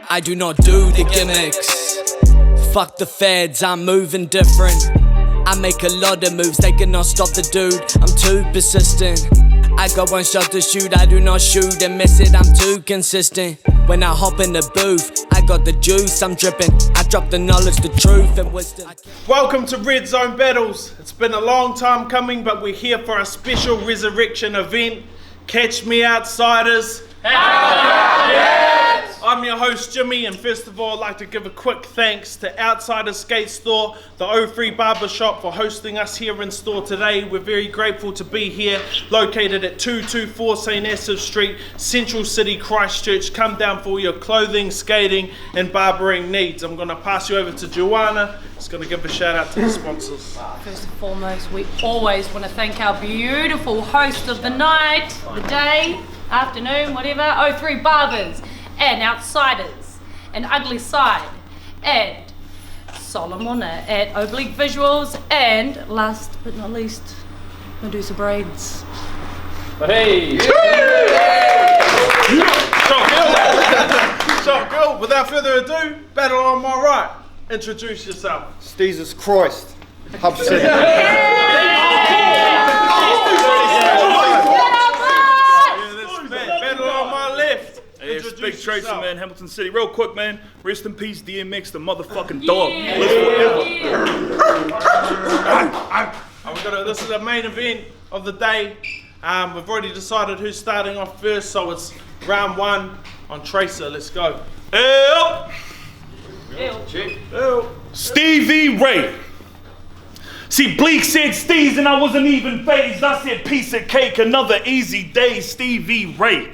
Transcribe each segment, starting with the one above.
I do not do the gimmicks. Fuck the feds, I'm moving different. I make a lot of moves, they cannot stop the dude. I'm too persistent. I got one shot to shoot, I do not shoot and miss it, I'm too consistent. When I hop in the booth, I got the juice, I'm dripping. I drop the knowledge, the truth and wisdom. Welcome to RedZone Battles. It's been a long time coming, but we're here for a special resurrection event. Catch me outsiders. I'm your host Jimmy, and first of all I'd like to give a quick thanks to Outsider Skate Store, the 03 Barbershop for hosting us here in store today. We're very grateful to be here, located at 224 St. Asaph Street, Central City, Christchurch. Come down for all your clothing, skating and barbering needs. I'm going to pass you over to Joanna. Just going to give a shout out to the sponsors. First and foremost, we always want to thank our beautiful host of the night, the day, afternoon, whatever, 03 Barbers, and Outsiders, and Ugly Side, and Solomon at Oblique Visuals, and last but not least, Medusa Braids. Hey! Shot girl, without further ado, battle on my right. Introduce yourself. Steezus Christ, Hub City. Battle on my left. Hey, it's Big Traser, man, Hamilton City. Real quick, man. Rest in peace, DMX, the motherfucking dog. Live forever. This is the main event of the day. We've already decided who's starting off first, so it's round one on Traser. Let's go. Stevie Ray. See, Bleak said Steez and I wasn't even phased. I said piece of cake, another easy day, Stevie Ray.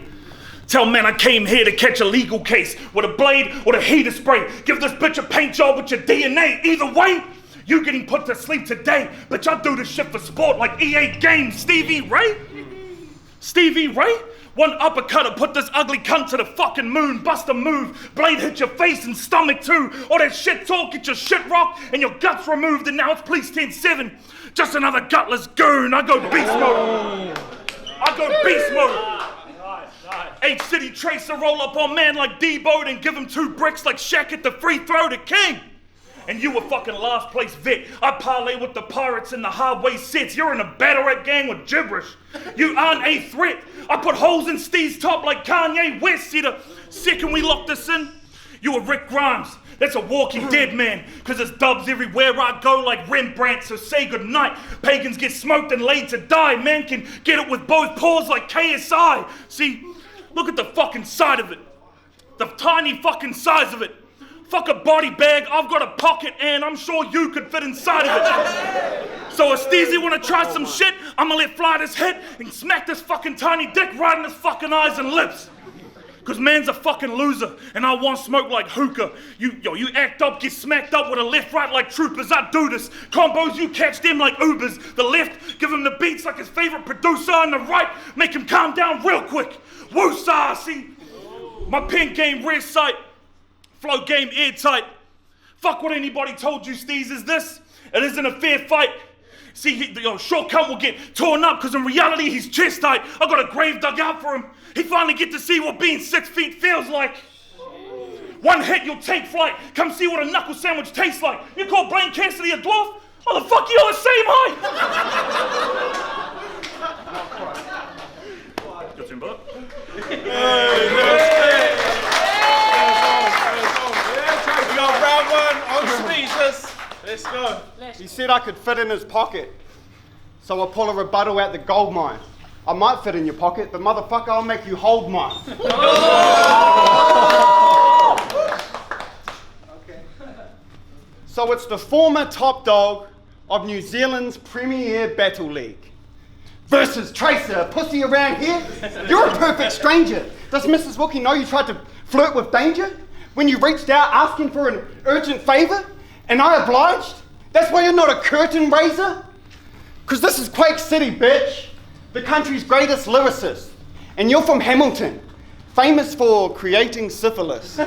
Tell man I came here to catch a legal case with a blade or a heater spray. Give this bitch a paint job with your DNA. Either way, you getting put to sleep today. Bitch, I do this shit for sport like EA Games. Stevie Ray? Stevie Ray? One uppercut will put this ugly cunt to the fucking moon. Bust a move, blade hit your face and stomach too. All that shit talk, get your shit rocked and your guts removed. And now it's police 10-7. Just another gutless goon. I go beast mode. I go beast mode. H-City Tracer roll up on man like Debo and give him 2 bricks like Shaq at the free throw to King. And you a fucking last place vet. I parlay with the pirates in the highway sets. You're in a battle rap gang with gibberish. You aren't a threat. I put holes in Steve's top like Kanye West. See the second we lock this in, you a Rick Grimes. That's a walking dead man. Cause there's dubs everywhere I go like Rembrandt. So say goodnight. Pagans get smoked and laid to die. Man can get it with both paws like KSI. See, look at the fucking side of it. The tiny fucking size of it. Fuck a body bag, I've got a pocket and I'm sure you could fit inside of it. So if Steezy wanna try some shit, I'ma let fly this hit and smack this fucking tiny dick right in his fucking eyes and lips. Cause man's a fucking loser and I want smoke like hookah. You act up, get smacked up with a left right like troopers. I do this. Combos, you catch them like Ubers. The left, give him the beats like his favorite producer, and the right, make him calm down real quick. Woo-saw, see? My pen game red sight. Flow game airtight. Fuck what anybody told you, Steez, is this? It isn't a fair fight. See, shortcut will get torn up because in reality he's chest tight. I got a grave dug out for him. He finally get to see what being 6 feet feels like. One hit, you'll take flight. Come see what a knuckle sandwich tastes like. You call Blaine Cassidy a dwarf? Motherfucker, you're the same height. Got him, bud. Round one on Steezus. Let's go. He said I could fit in his pocket. So I pull a rebuttal out the gold mine. I might fit in your pocket, but motherfucker, I'll make you hold mine. Okay. So it's the former top dog of New Zealand's Premier Battle League versus Tracer, a pussy around here. You're a perfect stranger. Does Mrs. Wookie know you tried to flirt with danger? When you reached out asking for an urgent favor, and I obliged? That's why you're not a curtain raiser? Cause this is Quake City, bitch. The country's greatest lyricist. And you're from Hamilton, famous for creating syphilis. So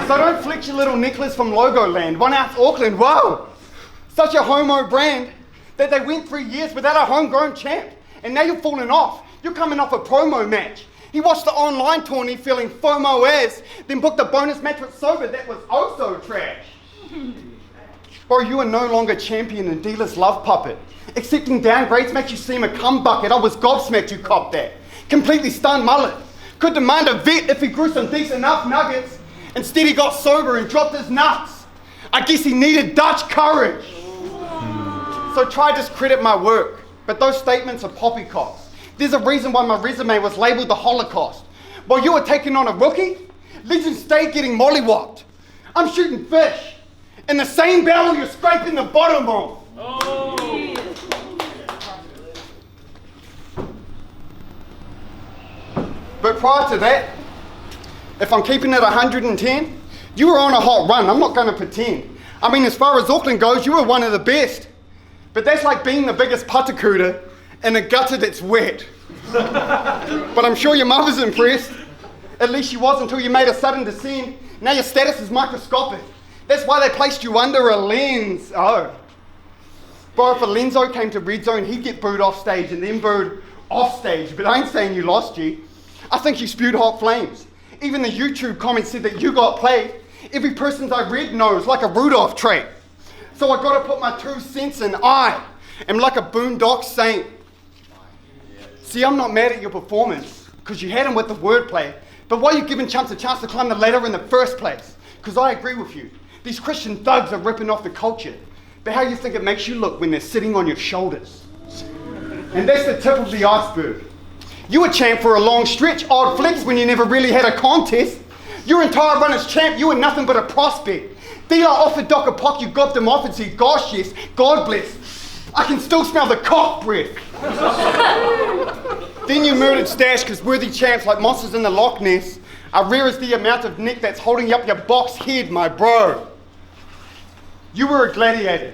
don't flex your little necklace from Logoland, 1 ounce Auckland, whoa. Such a homo brand that they went 3 years without a homegrown champ. And now you're falling off. You're coming off a promo match. He watched the online tourney feeling FOMO as, then booked a bonus match with Sober that was also trash. Bro, you are no longer champion and dealer's love puppet. Accepting downgrades makes you seem a cum bucket. I was gobsmacked you copped that. Completely stunned mullet. Could demand a vet if he grew some decent enough nuggets. Instead he got sober and dropped his nuts. I guess he needed Dutch courage. So try discredit my work, but those statements are poppycocks. There's a reason why my resume was labelled the Holocaust. While you were taking on a rookie, legends stayed getting mollywopped. I'm shooting fish in the same barrel you're scraping the bottom of. But prior to that, if I'm keeping it 110, you were on a hot run. I'm not going to pretend. I mean, as far as Auckland goes, you were one of the best. But that's like being the biggest puttercooter in a gutter that's wet. But I'm sure your mother's impressed. At least she was until you made a sudden descent. Now your status is microscopic. That's why they placed you under a lens. Oh. Bro, if a Lenzo came to RedZone, he'd get booed off stage and then booed off stage. But I ain't saying you lost, G. I think you spewed hot flames. Even the YouTube comments said that you got played. Every person I read knows, like a Rudolph trait. So I gotta put my 2 cents in. I am like a boondock saint. See, I'm not mad at your performance, because you had him with the wordplay. But why are you giving chumps a chance to climb the ladder in the first place? Because I agree with you. These Christian thugs are ripping off the culture. But how do you think it makes you look when they're sitting on your shoulders? And that's the tip of the iceberg. You were champ for a long stretch, odd flex when you never really had a contest. Your entire run as champ, you were nothing but a prospect. Dealer offered Doc a pock, you got them off and said, gosh yes, God bless. I can still smell the cock breath. Then you murdered Stash because worthy champs like monsters in the Loch Ness are rare as the amount of neck that's holding up your box head, my bro. You were a gladiator,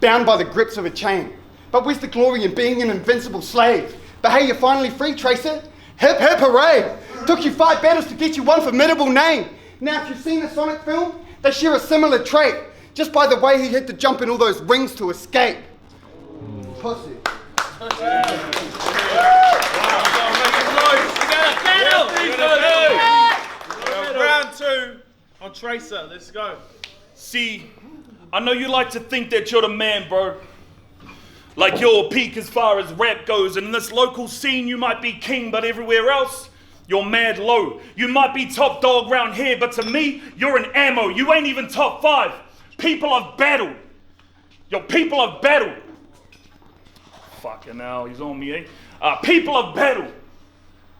bound by the grips of a chain. But where's the glory in being an invincible slave? But hey, you're finally free, Traser. Hip hip hooray! Took you 5 battles to get you one formidable name. Now, if you've seen the Sonic film, they share a similar trait. Just by the way he had to jump in all those rings to escape. Pussy. Round 2 on Traser. Let's go. See, I know you like to think that you're the man, bro. Like you're a peak as far as rap goes, and in this local scene you might be king, but everywhere else, you're mad low. You might be top dog round here, but to me, you're an ammo. You ain't even top 5. People have battled. Yo, people have battled. Fucking hell, he's on me, eh? People have battled.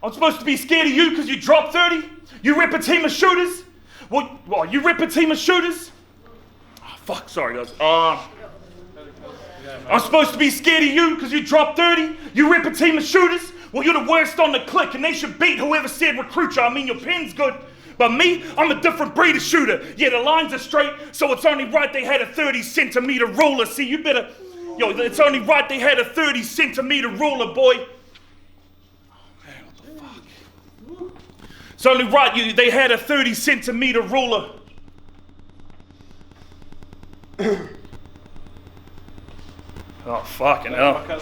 I'm supposed to be scared of you because you dropped 30? You rip a team of shooters? Well, you rip a team of shooters? Oh, fuck, sorry guys. I'm supposed to be scared of you because you dropped 30? You rip a team of shooters? Well, you're the worst on the click and they should beat whoever said recruit you. I mean, your pen's good. But me, I'm a different breed of shooter. Yeah, the lines are straight, so it's only right they had a 30-centimeter ruler. See, you better... Yo, it's only right they had a 30-centimeter ruler, boy. Oh, man, what the fuck? It's only right they had a 30-centimeter ruler. Oh, fucking hell. Wait,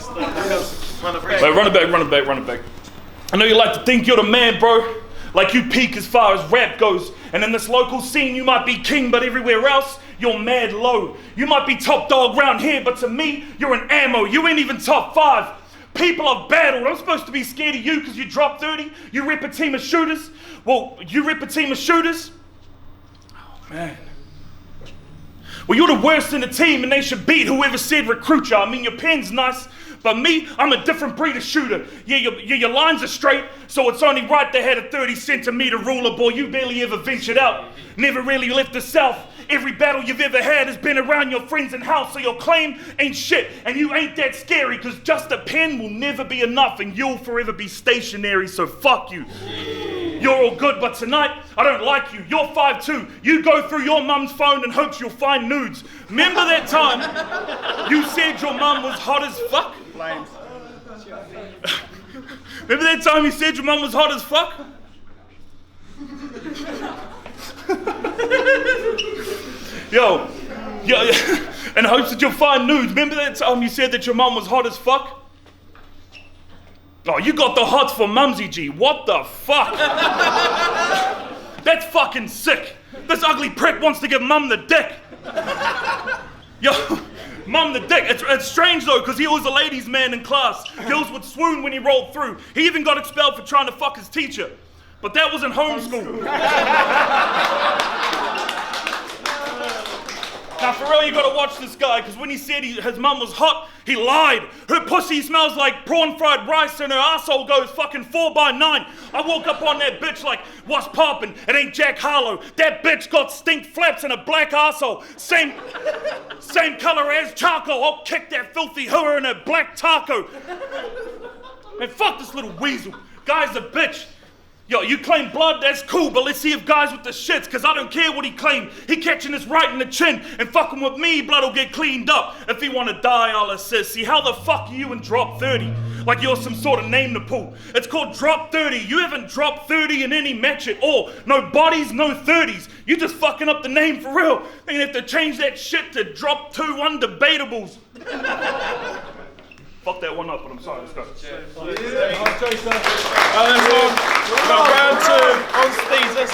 run it back. I know you like to think you're the man, bro. Like you peak as far as rap goes. And in this local scene, you might be king, but everywhere else, you're mad low. You might be top dog round here, but to me, you're an ammo. You ain't even top 5. People have battled. I'm supposed to be scared of you because you dropped 30. You rip a team of shooters. Well, you rip a team of shooters? Oh, man. Well, you're the worst in the team and they should beat whoever said recruit you. I mean, your pen's nice, but me, I'm a different breed of shooter. Yeah, your lines are straight, so it's only right they had a 30-centimeter ruler, boy. You barely ever ventured out, never really left the South. Every battle you've ever had has been around your friends and house, so your claim ain't shit, and you ain't that scary, because just a pen will never be enough, and you'll forever be stationary, so fuck you. You're all good, but tonight, I don't like you. You're 5'2". You go through your mum's phone and hopes you'll find nudes. Remember that time you said your mum was hot as fuck? Remember that time you said your mum was hot as fuck? Yo, in hopes that you'll find nudes. Remember that time you said that your mum was hot as fuck? Oh, you got the hots for Mumsy G. What the fuck? That's fucking sick. This ugly prick wants to give Mum the dick. Yo, Mum the dick. It's strange though, because he was a ladies' man in class. Girls would swoon when he rolled through. He even got expelled for trying to fuck his teacher. But that was in homeschool. Now for real, you gotta watch this guy, because when he said his mum was hot, he lied. Her pussy smells like prawn fried rice and her asshole goes fucking 4x9. I woke up on that bitch like, what's poppin'? It ain't Jack Harlow. That bitch got stink flaps and a black asshole. Same color as charcoal. I'll kick that filthy hooer in a black taco. Man, fuck this little weasel. Guy's a bitch. Yo, you claim blood, that's cool, but let's see if guys with the shits, because I don't care what he claimed. He catching us right in the chin, and fucking with me, blood will get cleaned up. If he want to die, I'll assist. See, how the fuck are you in drop 30? Like you're some sort of name to pull. It's called drop 30. You haven't dropped 30 in any match at all. No bodies, no 30s. You just fucking up the name for real. Then you have to change that shit to drop 2 undebatables. Fuck that one up, but I'm sorry, let's go. Traser. Round 2 on Steezus.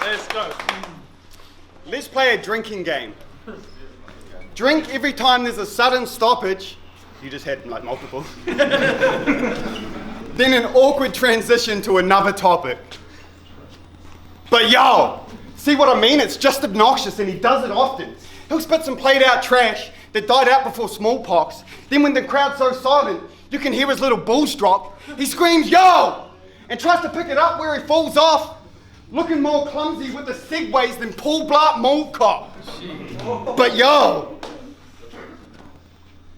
Let's go. Let's play a drinking game. Drink every time there's a sudden stoppage. You just had like multiple. Then an awkward transition to another topic. But yo, see what I mean? It's just obnoxious and he does it often. He'll spit some played out trash that died out before smallpox. Then when the crowd's so silent, you can hear his little balls drop. He screams, yo! And tries to pick it up where he falls off, looking more clumsy with the segways than Paul Blart Mall Cop. But yo,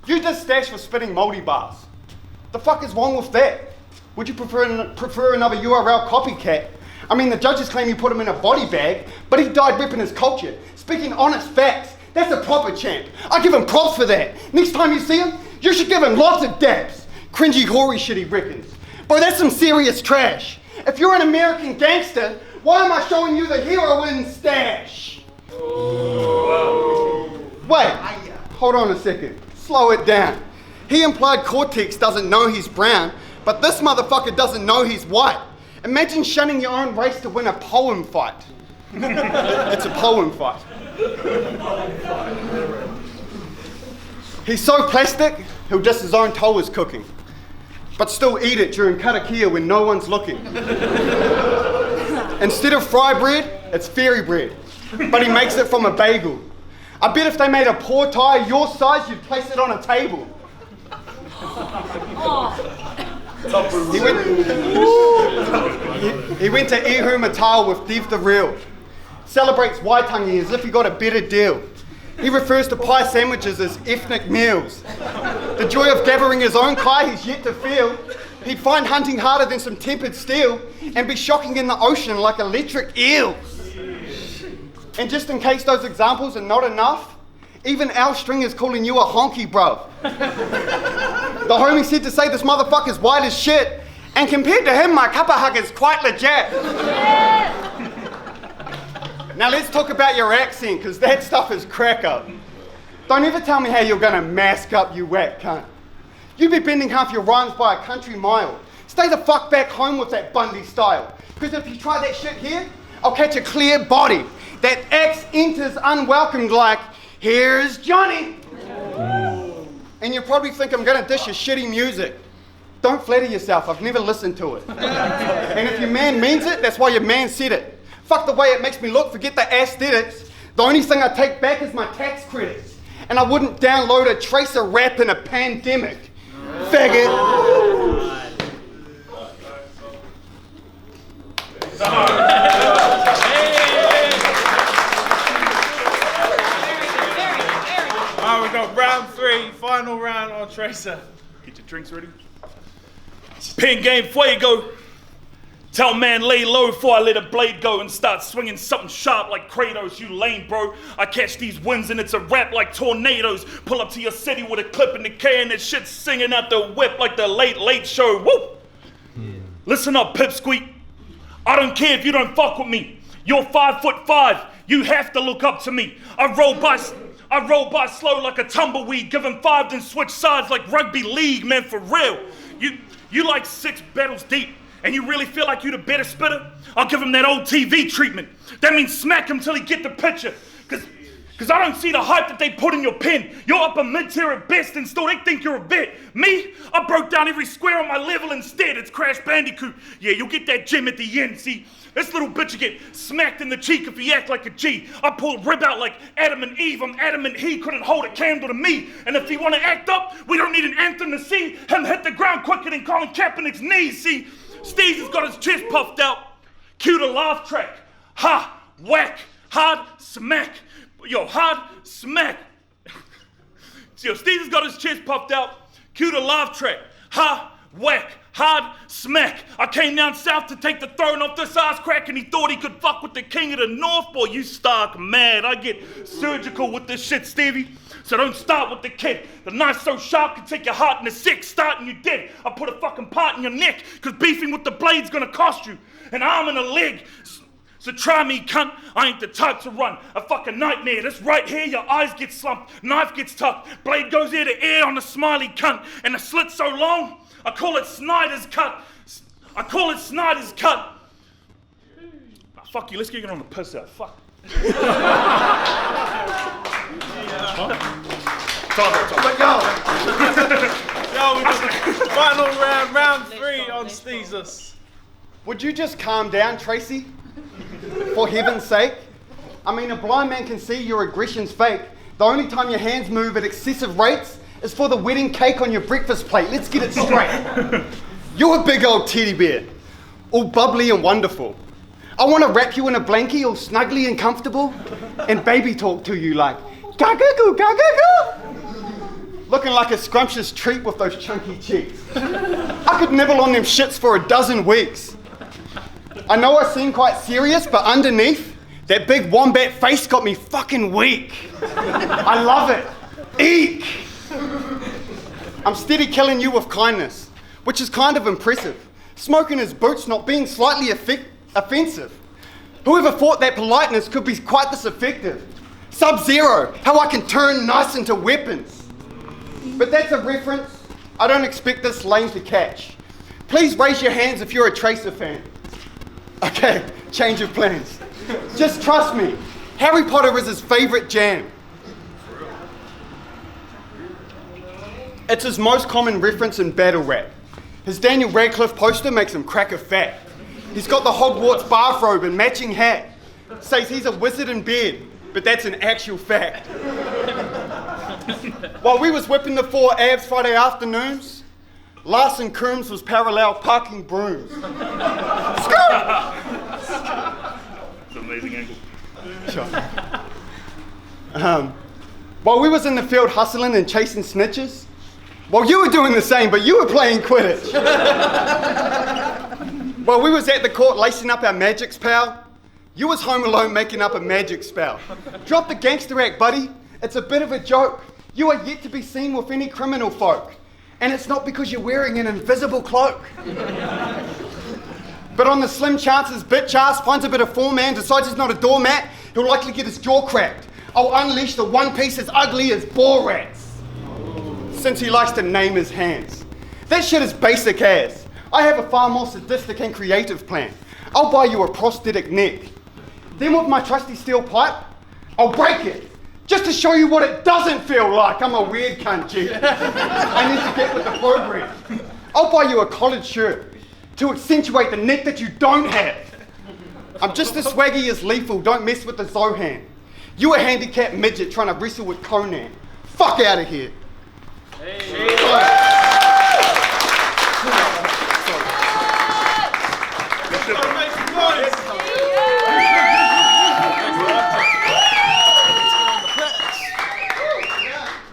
you just stashed for spitting moldy bars. The fuck is wrong with that? Would you prefer another URL copycat? I mean, the judges claim you put him in a body bag, but he died ripping his culture, speaking honest facts. That's a proper champ. I give him props for that. Next time you see him, you should give him lots of dabs. Cringy, hoary shit he reckons. Bro, that's some serious trash. If you're an American gangster, why am I showing you the heroin stash? Wait, hold on a second. Slow it down. He implied Cortex doesn't know he's brown, but this motherfucker doesn't know he's white. Imagine shunning your own race to win a poem fight. It's a poem fight. He's so plastic, he'll diss his own toes cooking, but still eat it during karakia when no one's looking. Instead of fry bread, it's fairy bread, but he makes it from a bagel. I bet if they made a poor tie your size, you'd place it on a table. He went to Ihu Matao with Dev the Real. Celebrates Waitangi as if he got a better deal. He refers to pie sandwiches as ethnic meals. The joy of gathering his own kai he's yet to feel. He'd find hunting harder than some tempered steel and be shocking in the ocean like electric eels. And just in case those examples are not enough, even Al String is calling you a honky, bro. The homie said to say this motherfucker's white as shit, and compared to him, my cuppa hug is quite legit. Now let's talk about your accent, because that stuff is crack up. Don't ever tell me how you're gonna mask up, you whack cunt. You be bending half your rhymes by a country mile. Stay the fuck back home with that Bundy style, because if you try that shit here, I'll catch a clear body. That X enters unwelcomed like, here's Johnny. And you probably think I'm gonna dish your shitty music. Don't flatter yourself, I've never listened to it. And if your man means it, that's why your man said it. Fuck the way it makes me look, forget the aesthetics. The only thing I take back is my tax credits. And I wouldn't download a Traser rap in a pandemic. Faggot. Alright, we've got round 3, final round on Traser. Get your drinks ready. Pin game fuego. Tell man lay low before I let a blade go and start swinging something sharp like Kratos, you lame bro. I catch these winds and it's a rap like tornadoes. Pull up to your city with a clip in the K and that shit singing out the whip like the late show. Woo! Yeah. Listen up, pipsqueak. I don't care if you don't fuck with me. You're 5'5". You have to look up to me. I roll by slow like a tumbleweed. Give him 5 then switch sides like rugby league, man, for real. You like 6 battles deep, and you really feel like you the better spitter? I'll give him that old TV treatment. That means smack him till he get the picture. Cause I don't see the hype that they put in your pen. You're upper mid-tier at best, and still they think you're a vet. Me? I broke down every square on my level instead. It's Crash Bandicoot. Yeah, you'll get that gem at the end. See, this little bitch will get smacked in the cheek if he act like a G. I pulled rib out like Adam and Eve. I'm adamant he couldn't hold a candle to me. And if he wanna act up, we don't need an anthem to see him hit the ground quicker than Colin Kaepernick's knees. See, Steezus got his chest puffed out. Cue the laugh track. Ha, whack, hard, smack. Yo, hard, smack. Yo, Steezus got his chest puffed out. Cue the laugh track. Ha, whack, hard, smack. I came down south to take the throne off this ass crack, and he thought he could fuck with the king of the north. Boy, you stark mad. I get surgical with this shit, Stevie. So don't start with the kid. The knife so sharp can take your heart in a 6, starting you dead. I put a fucking part in your neck, cause beefing with the blade's gonna cost you an arm and a leg. So try me, cunt. I ain't the type to run. A fucking nightmare. This right here, your eyes get slumped, knife gets tucked, blade goes ear to ear on the smiley cunt, and the slit's so long, I call it Snyder's cut. I call it Snyder's cut. Ah, fuck you, let's get on the piss out. Fuck. But yo, Yo, we just final round 3 on Steezus. would you just calm down, Tracy? For heaven's sake. I mean, a blind man can see your aggression's fake. The only time your hands move at excessive rates is for the wedding cake on your breakfast plate. Let's get it straight. You're a big old teddy bear, all bubbly and wonderful. I want to wrap you in a blankie, all snuggly and comfortable, and baby talk to you like, ga-ga-goo, ga-ga-goo. Looking like a scrumptious treat with those chunky cheeks. I could nibble on them shits for a dozen weeks. I know I seem quite serious, but underneath, that big wombat face got me fucking weak. I love it. Eek! I'm steady killing you with kindness, which is kind of impressive. Smoking his boots, not being slightly offensive. Whoever thought that politeness could be quite this effective? Sub-Zero, how I can turn nice into weapons. But that's a reference I don't expect this lane to catch. Please raise your hands if you're a Tracer fan. Okay, change of plans. Just trust me, Harry Potter is his favourite jam. It's his most common reference in battle rap. His Daniel Radcliffe poster makes him crack a fat. He's got the Hogwarts bathrobe and matching hat. Says he's a wizard in bed, but that's an actual fact. While we was whipping the 4 abs Friday afternoons, Larson Coombs was parallel parking brooms. It's an amazing angle. Sure. While we was in the field hustling and chasing snitches, well, you were doing the same, but you were playing Quidditch. While we was at the court lacing up our magics, pal, you was home alone making up a magic spell. Drop the gangster act, buddy. It's a bit of a joke. You are yet to be seen with any criminal folk. And it's not because you're wearing an invisible cloak. But on the slim chances bitch ass finds a bit of form and decides he's not a doormat, he'll likely get his jaw cracked. I'll unleash the one piece as ugly as bore rats. Since he likes to name his hands. That shit is basic as. I have a far more sadistic and creative plan. I'll buy you a prosthetic neck. Then with my trusty steel pipe, I'll break it. Just to show you what it doesn't feel like. I'm a weird cunt, G. I need to get with the program. I'll buy you a collared shirt to accentuate the neck that you don't have. I'm just as swaggy as Lethal. Don't mess with the Zohan. You a handicapped midget trying to wrestle with Conan. Fuck out of here. Hey.